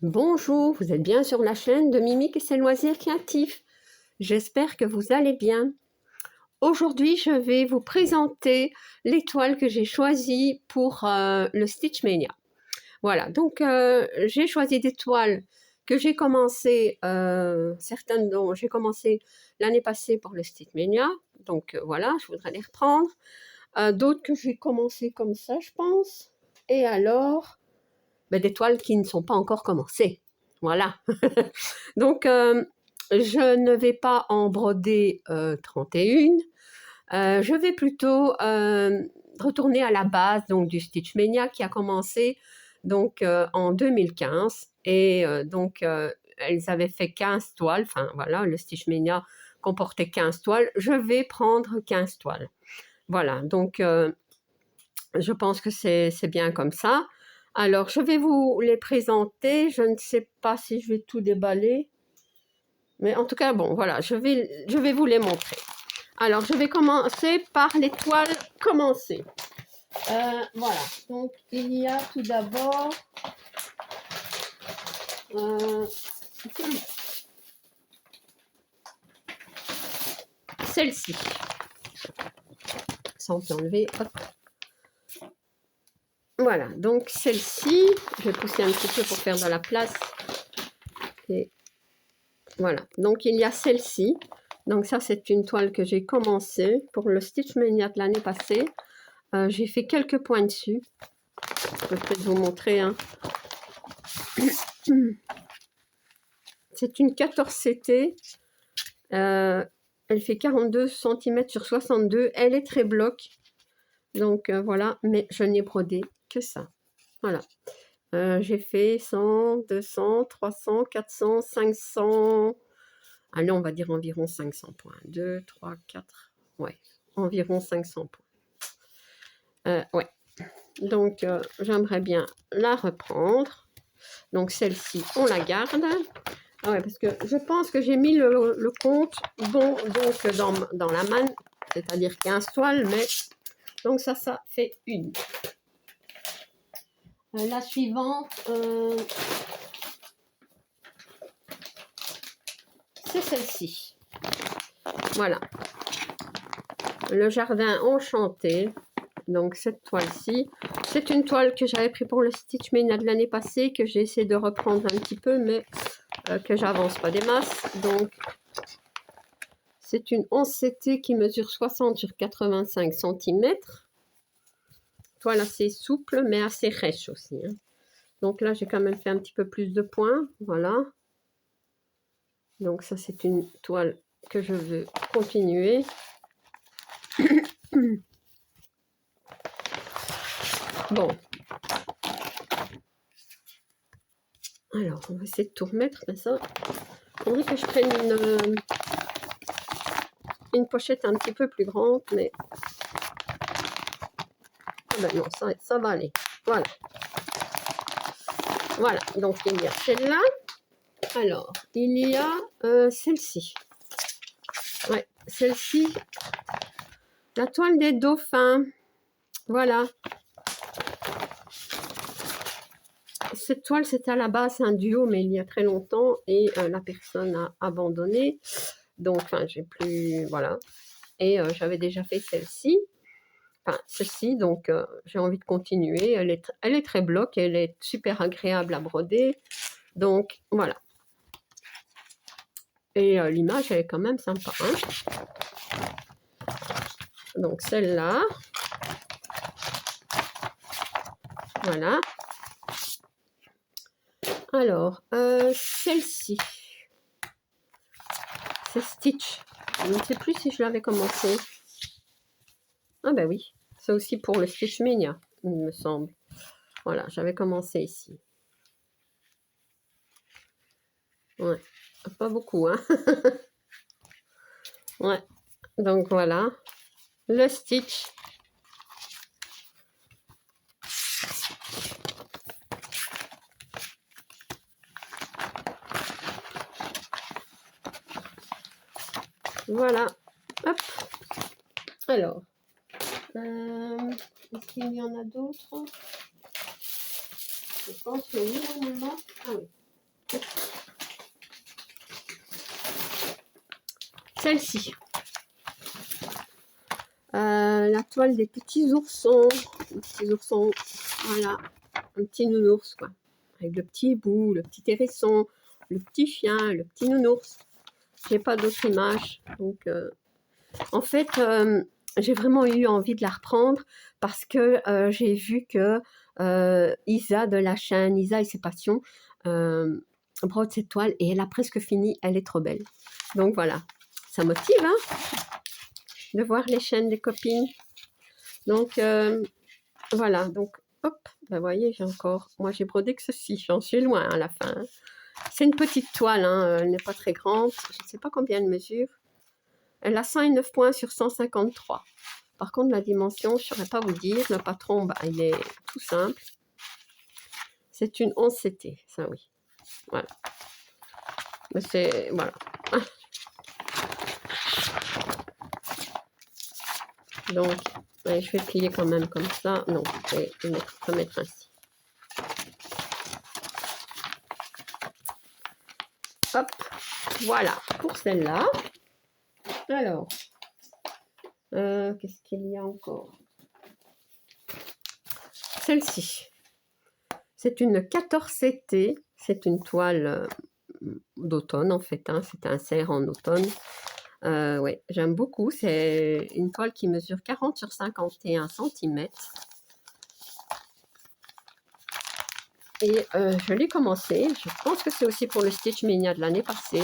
Bonjour, vous êtes bien sur la chaîne de Mimique et ses loisirs créatifs. J'espère que vous allez bien. Aujourd'hui, je vais vous présenter l'étoile que j'ai choisie pour le Stitch Mania. Voilà, donc j'ai choisi des toiles que j'ai commencé, certaines dont j'ai commencé l'année passée pour le Stitch Mania. Donc voilà, je voudrais les reprendre. D'autres que j'ai commencé comme ça, je pense. Et alors, des toiles qui ne sont pas encore commencées. Voilà. Donc, je ne vais pas en broder 31. Je vais plutôt retourner à la base donc, du Stitch Mania qui a commencé donc, en 2015. Et elles avaient fait 15 toiles. Enfin, voilà, le Stitch Mania comportait 15 toiles. Je vais prendre 15 toiles. Voilà, donc je pense que c'est bien comme ça. Alors, je vais vous les présenter. Je ne sais pas si je vais tout déballer. Mais en tout cas, bon, voilà, je vais vous les montrer. Alors, je vais commencer par l'étoile commencée. Voilà, donc il y a tout d'abord celle-ci. Ça, on peut enlever. Hop. Voilà, donc celle-ci, je vais pousser un petit peu pour faire de la place. Et voilà, donc il y a celle-ci. Donc ça, c'est une toile que j'ai commencée pour le Stitch Mania de l'année passée. J'ai fait quelques points dessus. Je peux peut-être vous montrer. Hein. C'est une 14CT. Elle fait 42 cm sur 62. Elle est très bloc. Donc voilà, mais je n'ai brodé que ça. Voilà. J'ai fait 100, 200, 300, 400, 500. Allez, on va dire environ 500 points. 2, 3, 4. Ouais, environ 500 points. Ouais. Donc, j'aimerais bien la reprendre. Donc, celle-ci, on la garde. Ah ouais, parce que je pense que j'ai mis le compte bon, donc dans la manne, c'est-à-dire 15 toiles, mais donc ça fait une. La suivante, c'est celle-ci. Voilà. Le jardin enchanté. Donc cette toile-ci, c'est une toile que j'avais pris pour le Stitch Mania de l'année passée, que j'ai essayé de reprendre un petit peu, mais que j'avance pas des masses. Donc c'est une 11CT qui mesure 60 sur 85 cm. Toile assez souple, mais assez rêche aussi. Hein. Donc là, j'ai quand même fait un petit peu plus de points. Voilà. Donc ça, c'est une toile que je veux continuer. Bon. Alors, on va essayer de tout remettre. Mais ça, il faudrait que je prenne une pochette un petit peu plus grande. Mais ah ben non, ça va aller. Voilà. Voilà. Donc, il y a celle-là. Alors, il y a celle-ci. Ouais, celle-ci. La toile des dauphins. Voilà. Cette toile, c'était à la base un duo, mais il y a très longtemps, et la personne a abandonné. Donc, enfin, j'ai plus... Voilà. Et j'avais déjà fait celle-ci. Enfin, celle-ci, donc j'ai envie de continuer. Elle est très bloc, elle est super agréable à broder. Donc, voilà. Et l'image, elle est quand même sympa. Hein. Donc, celle-là. Voilà. Alors, celle-ci. C'est Stitch. Je ne sais plus si je l'avais commencé. Ah ben oui. C'est aussi pour le Stitch Mania, il me semble. Voilà, j'avais commencé ici. Ouais. Pas beaucoup, hein. Ouais. Donc voilà. Le Stitch. Voilà. Hop. Alors. Est-ce qu'il y en a d'autres? Je pense que oui, normalement. Ah oui. celle-ci. La toile des petits oursons. Les petits oursons, voilà. Un petit nounours, quoi. Avec le petit hibou, le petit hérisson, le petit chien, le petit nounours. J'ai pas d'autres images. Donc, en fait, j'ai vraiment eu envie de la reprendre parce que j'ai vu que Isa de la chaîne Isa et ses passions brode cette toile et elle a presque fini. Elle est trop belle. Donc voilà, ça motive hein, de voir les chaînes des copines. Donc voilà, donc hop, ben voyez, j'ai encore, moi j'ai brodé que ceci, j'en suis loin à la fin. C'est une petite toile, hein, elle n'est pas très grande, je ne sais pas combien elle mesure. Elle a 109 points sur 153. Par contre, la dimension, je ne saurais pas vous dire. Le patron, bah, il est tout simple. C'est une 11 CT, ça oui. Voilà. Mais c'est... Voilà. Donc, ouais, je vais plier quand même comme ça. Non, je vais remettre ainsi. Hop, voilà pour celle-là. Alors, qu'est-ce qu'il y a encore? Celle-ci. C'est une 14 CT. C'est une toile d'automne en fait. Hein. C'est un cerf en automne. Ouais, j'aime beaucoup. C'est une toile qui mesure 40 sur 51 cm. Et je l'ai commencé. Je pense que c'est aussi pour le Stitch Mania de l'année passée.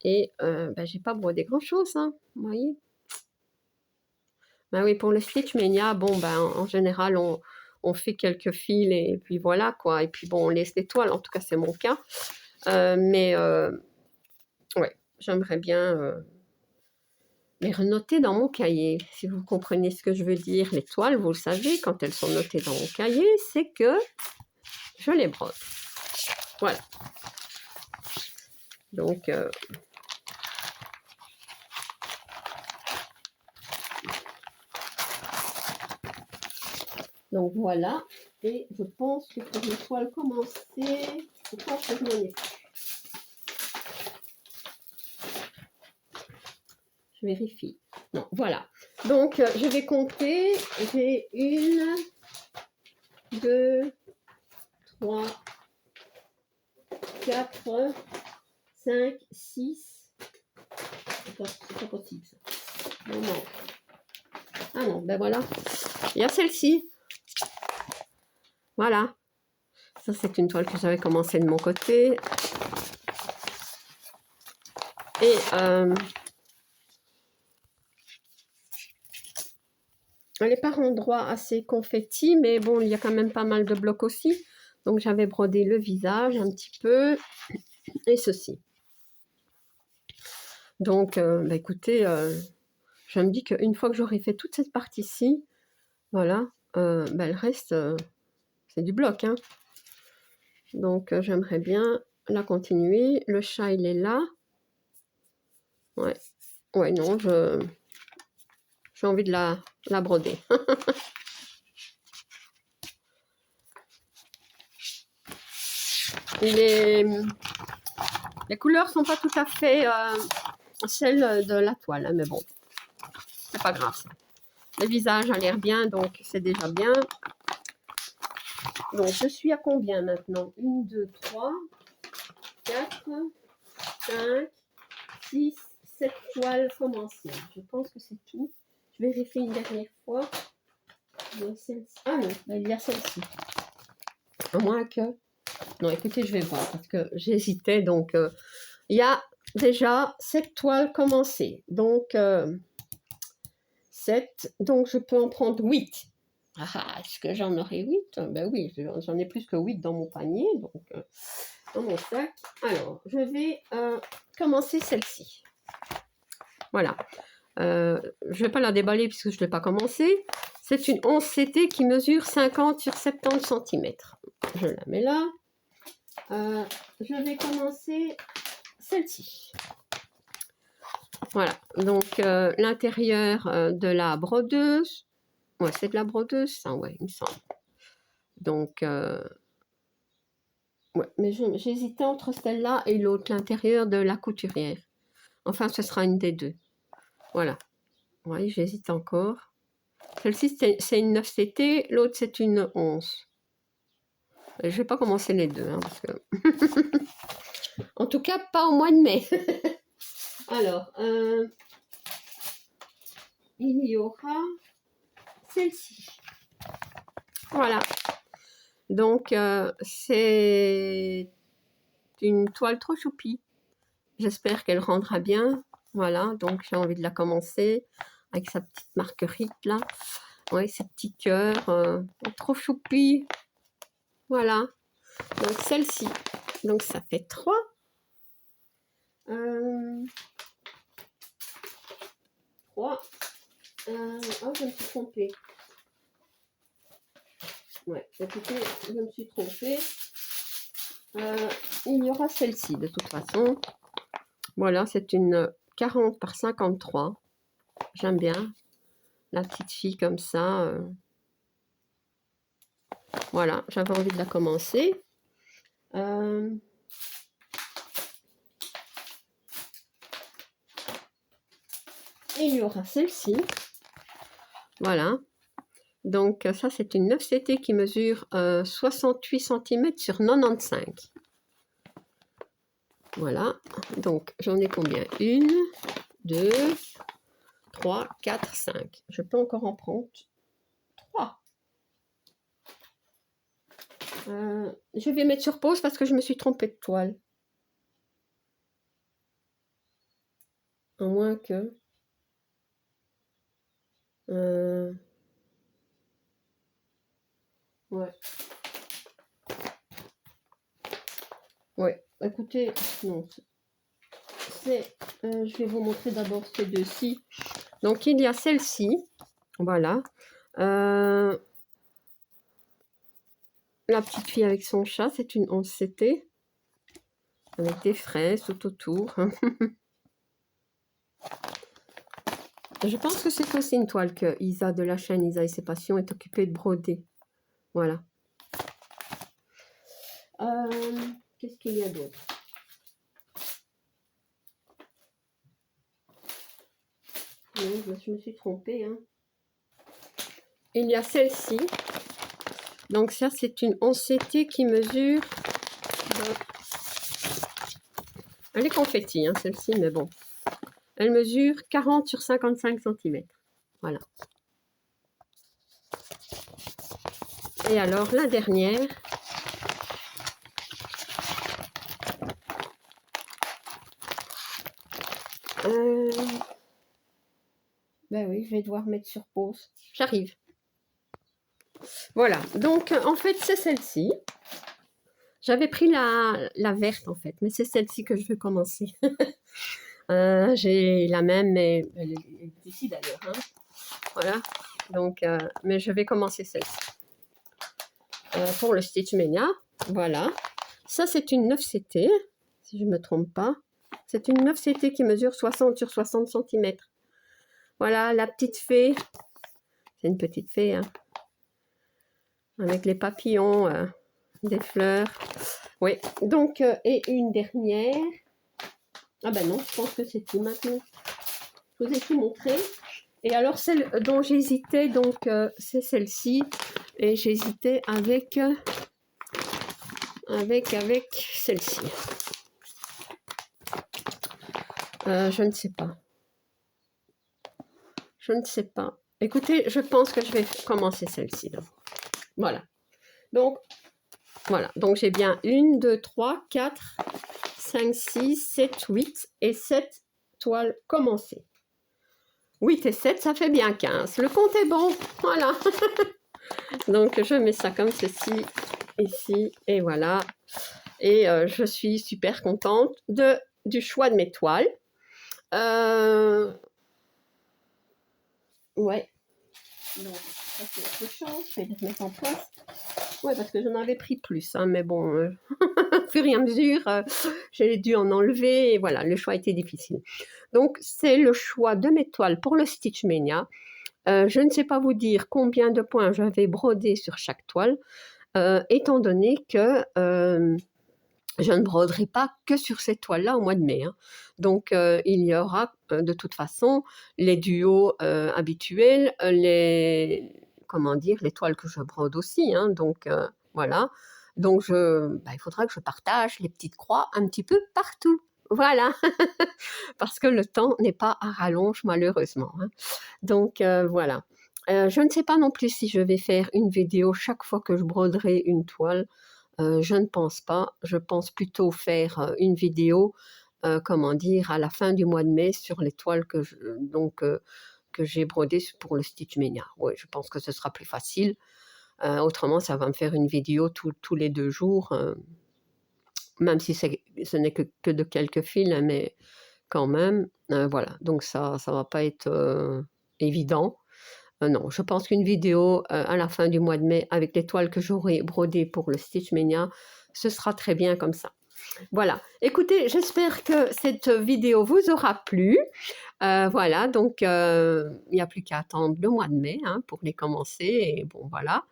Et ben, j'ai pas brodé grand chose, hein, vous voyez. Ben oui, pour le Stitch Mania, bon, ben, en général, on fait quelques fils et puis voilà quoi. Et puis bon, on laisse les toiles, en tout cas, c'est mon cas. Mais ouais, j'aimerais bien les renoter dans mon cahier. Si vous comprenez ce que je veux dire, les toiles, vous le savez, quand elles sont notées dans mon cahier, c'est que je les brode. Voilà. Donc, voilà. Et je pense que pour les toiles commencées, je pense que je n'en ai plus. Je vérifie. Non, voilà. Donc, je vais compter. J'ai 1, 2, 3, 4, 5, 6. Attends, c'est pas possible ça. Non, non. Ah non, ben voilà. Il y a celle-ci. Voilà. Ça, c'est une toile que j'avais commencé de mon côté. Et elle n'est par endroits assez confetti, mais bon, il y a quand même pas mal de blocs aussi. Donc, j'avais brodé le visage un petit peu et ceci. Donc, bah, écoutez, je me dis qu'une fois que j'aurai fait toute cette partie-ci, voilà, bah, le reste, c'est du bloc. Hein. Donc, j'aimerais bien la continuer. Le chat, il est là. Ouais, ouais, non, j'ai envie de la broder. Les couleurs sont pas tout à fait celles de la toile, hein, mais bon, c'est pas grave. Ça. Le visage a l'air bien, donc c'est déjà bien. Donc, je suis à combien maintenant? 1, 2, 3, 4, 5, 6, 7 toiles commencées. Je pense que c'est tout. Je vérifie une dernière fois. Ah non, il y a celle-ci. À moins que... Non, écoutez, je vais voir parce que j'hésitais. Donc, il y a déjà 7 toiles commencées. Donc, 7. Donc, je peux en prendre 8. Ah, est-ce que j'en aurai 8? Ben oui, j'en ai plus que 8 dans mon panier. Donc, dans mon sac. Alors, je vais commencer celle-ci. Voilà. Je ne vais pas la déballer puisque je ne l'ai pas commencé. C'est une 11 CT qui mesure 50 sur 70 cm. Je la mets là. Je vais commencer celle-ci. Voilà. Donc, l'intérieur de la brodeuse. Ouais, c'est de la brodeuse, ça, ouais, il me semble. Donc, ouais, mais j'hésitais entre celle-là et l'autre, l'intérieur de la couturière. Enfin, ce sera une des deux. Voilà. Oui, j'hésite encore. Celle-ci, c'est une 9CT, l'autre, c'est une 11. Je ne vais pas commencer les deux, hein, parce que... En tout cas, pas au mois de mai. Alors, il y aura celle-ci. Voilà. Donc, c'est une toile trop choupie. J'espère qu'elle rendra bien. Voilà, donc j'ai envie de la commencer avec sa petite marguerite là. Oui, ses petits cœurs. Trop choupie. Voilà. Donc celle-ci. Donc ça fait 3. Euh, 3. Oh, je me suis trompée. Ouais, écoutez, je me suis trompée. Il y aura celle-ci de toute façon. Voilà, c'est une 40 par 53. J'aime bien la petite fille comme ça. Voilà, j'avais envie de la commencer. Et il y aura celle-ci. Voilà. Donc ça, c'est une 9CT qui mesure 68 cm sur 95. Voilà. Donc, j'en ai combien? 1, 2, 3, 4, 5. Je peux encore en prendre 3. Je vais mettre sur pause parce que je me suis trompée de toile. À moins que... Ouais. Ouais, écoutez, non. Je vais vous montrer d'abord ces deux-ci. Donc, il y a celle-ci. Voilà. La petite fille avec son chat, c'est une 11CT. Avec des fraises tout autour. Je pense que c'est aussi une toile que Isa de la chaîne Isa et ses passions est occupée de broder. Voilà. Qu'est-ce qu'il y a d'autre? Non, je me suis trompée. Hein. Il y a celle-ci. Donc ça, c'est une 11CT qui mesure... Elle est confetti, hein, celle-ci, mais bon. Elle mesure 40 sur 55 cm. Voilà. Et alors, la dernière... Ben oui, je vais devoir mettre sur pause. J'arrive. Voilà, donc en fait, c'est celle-ci. J'avais pris la verte, en fait, mais c'est celle-ci que je vais commencer. J'ai la même, mais elle est ici d'ailleurs. Hein. Voilà, donc, mais je vais commencer celle-ci. Pour le Stitch Mania, voilà. Ça, c'est une 9CT, si je ne me trompe pas. C'est une 9CT qui mesure 60 sur 60 cm. Voilà, la petite fée. C'est une petite fée, hein. Avec les papillons, des fleurs. Oui, donc, et une dernière. Ah ben non, je pense que c'est tout maintenant. Je vous ai tout montré. Et alors, celle dont j'hésitais, donc, c'est celle-ci. Et j'hésitais avec celle-ci. Je ne sais pas. Je ne sais pas. Écoutez, je pense que je vais commencer celle-ci. Voilà. Donc, voilà. Donc, j'ai bien 1, 2, 3, 4, 5, 6, 7, 8 et 7 toiles commencées. 8 et 7, ça fait bien 15. Le compte est bon. Voilà. Donc, je mets ça comme ceci, ici, et voilà. Et je suis super contente du choix de mes toiles. Ouais. Donc, ça c'est autre chose. Je vais les mettre en place. Ouais, parce que j'en avais pris plus. Hein, mais bon, au fur et à mesure, j'ai dû en enlever. Et voilà, le choix était difficile. Donc, c'est le choix de mes toiles pour le Stitch Mania. Je ne sais pas vous dire combien de points je vais broder sur chaque toile, étant donné que je ne broderai pas que sur cette toile-là au mois de mai, hein. Donc, il y aura de toute façon les duos habituels, comment dire, les toiles que je brode aussi, hein. Donc, voilà. Donc, il faudra que je partage les petites croix un petit peu partout. Voilà, parce que le temps n'est pas à rallonge malheureusement, hein. Donc, voilà. Je ne sais pas non plus si je vais faire une vidéo chaque fois que je broderai une toile. Je ne pense pas. Je pense plutôt faire une vidéo, comment dire, à la fin du mois de mai sur les toiles que j'ai brodées pour le Stitch Mania. Oui, je pense que ce sera plus facile. Autrement, ça va me faire une vidéo tous les 2 jours, même si ce n'est que de quelques fils, hein, mais quand même, voilà. Donc ça va pas être évident. Non, je pense qu'une vidéo à la fin du mois de mai avec les toiles que j'aurai brodées pour le Stitch Mania, ce sera très bien comme ça. Voilà. Écoutez, j'espère que cette vidéo vous aura plu. Voilà, donc il n'y a plus qu'à attendre le mois de mai, hein, pour les commencer. Et bon, voilà.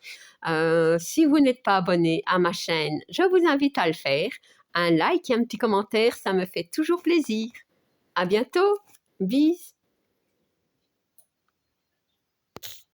Si vous n'êtes pas abonné à ma chaîne, je vous invite à le faire. Un like et un petit commentaire, ça me fait toujours plaisir. À bientôt. Bis.